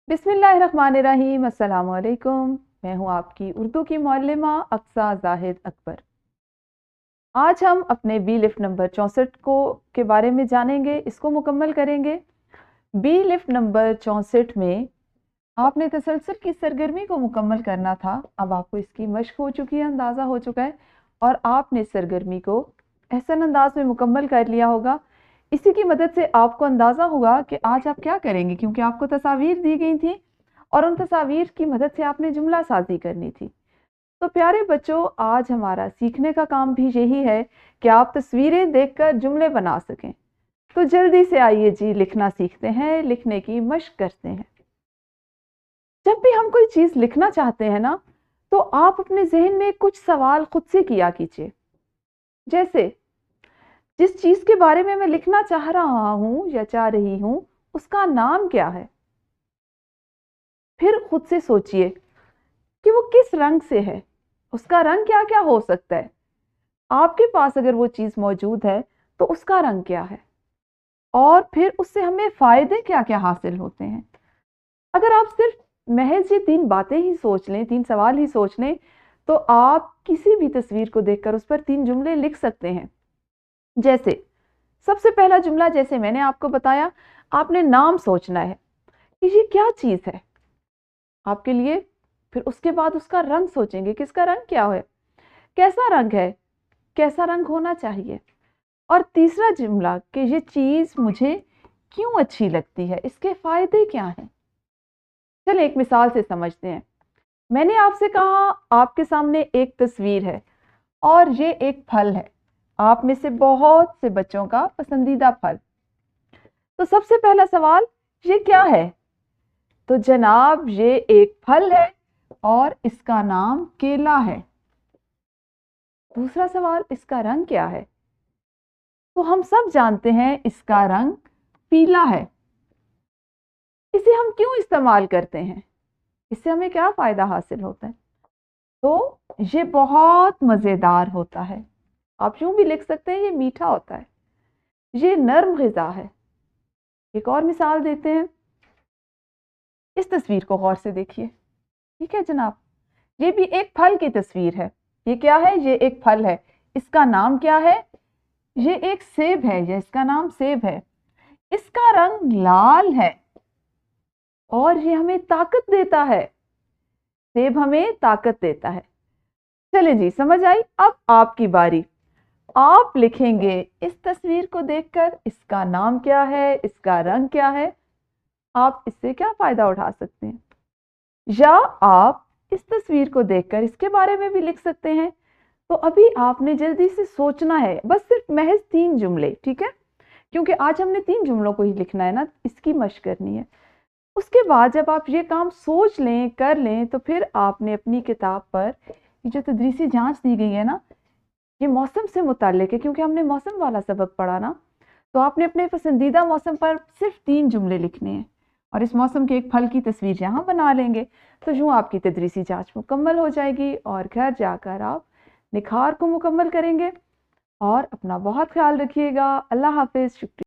बिस्मिल्लाहिर्रहमानिर्रहीम। अस्सलाम वालेकुम। मैं हूँ आपकी उर्दू की मुअल्लिमा अक्सा जाहिद अकबर। आज हम अपने बी लिफ्ट नंबर 64 को के बारे में जानेंगे, इसको मुकम्मल करेंगे। बी लिफ्ट नंबर 64 में आपने तसलसल की सरगर्मी को मुकम्मल करना था। अब आपको इसकी मश्क हो चुकी है, अंदाज़ा हो चुका है और आपने इस सरगर्मी को एहसन अंदाज में मुकम्मल कर लिया होगा। इसी की मदद से आपको अंदाज़ा होगा कि आज आप क्या करेंगे, क्योंकि आपको तस्वीर दी गई थी और उन तस्वीर की मदद से आपने जुमला साजी करनी थी। तो प्यारे बच्चों, आज हमारा सीखने का काम भी यही है कि आप तस्वीरें देखकर जुमले बना सकें। तो जल्दी से आइए जी, लिखना सीखते हैं, लिखने की मश्क करते हैं। जब भी हम कोई चीज़ लिखना चाहते हैं ना, तो आप अपने जहन में कुछ सवाल खुद से किया कीजिए। जैसे, जिस चीज़ के बारे में मैं लिखना चाह रहा हूँ या चाह रही हूँ, उसका नाम क्या है? फिर खुद से सोचिए कि वो किस रंग से है, उसका रंग क्या क्या हो सकता है। आपके पास अगर वो चीज़ मौजूद है तो उसका रंग क्या है, और फिर उससे हमें फ़ायदे क्या क्या हासिल होते हैं। अगर आप सिर्फ महज ये 3 बातें ही सोच लें, 3 सवाल ही सोच लें, तो आप किसी भी तस्वीर को देखकर उस पर 3 जुमले लिख सकते हैं। जैसे, सबसे पहला जुमला, जैसे मैंने आपको बताया, आपने नाम सोचना है कि ये क्या चीज़ है आपके लिए। फिर उसके बाद उसका रंग सोचेंगे कि इसका रंग क्या है, कैसा रंग है, कैसा रंग होना चाहिए। और तीसरा जुमला कि ये चीज़ मुझे क्यों अच्छी लगती है, इसके फ़ायदे क्या हैं। चलिए एक मिसाल से समझते हैं। मैंने आपसे कहा आपके सामने एक तस्वीर है और ये एक फल है, आप में से बहुत से बच्चों का पसंदीदा फल। तो सबसे पहला सवाल, ये क्या है? तो जनाब, ये एक फल है और इसका नाम केला है। दूसरा सवाल, इसका रंग क्या है? तो हम सब जानते हैं इसका रंग पीला है। इसे हम क्यों इस्तेमाल करते हैं, इससे हमें क्या फायदा हासिल होता है? तो ये बहुत मजेदार होता है। आप यूं भी लिख सकते हैं, ये मीठा होता है, ये नर्म ग़िज़ा है। एक और मिसाल देते हैं। इस तस्वीर को गौर से देखिए। ठीक है जनाब, ये भी एक फल की तस्वीर है। ये क्या है? ये एक फल है। इसका नाम क्या है? ये एक सेब है, या इसका नाम सेब है। इसका रंग लाल है और ये हमें ताकत देता है। सेब हमें ताकत देता है। चले जी, समझ आई। अब आपकी बारी। आप लिखेंगे इस तस्वीर को देखकर इसका नाम क्या है, इसका रंग क्या है, आप इससे क्या फायदा उठा सकते हैं। या आप इस तस्वीर को देखकर इसके बारे में भी लिख सकते हैं। तो अभी आपने जल्दी से सोचना है, बस सिर्फ महज 3 जुमले, ठीक है, क्योंकि आज हमने 3 जुमलों को ही लिखना है ना, इसकी मशक करनी है। उसके बाद जब आप ये काम सोच लें, कर लें, तो फिर आपने अपनी किताब पर ये जो तदरीसी जांच दी गई है ना, ये मौसम से मुताल्लिक है, क्योंकि हमने मौसम वाला सबक पढ़ा ना। तो आपने अपने पसंदीदा मौसम पर सिर्फ 3 जुमले लिखने हैं और इस मौसम के एक फल की तस्वीर यहाँ बना लेंगे। तो यूँ आपकी तदरीसी जांच मुकम्मल हो जाएगी और घर जाकर आप निखार को मुकम्मल करेंगे। और अपना बहुत ख्याल रखिएगा। अल्लाह हाफिज़। शुक्रिया।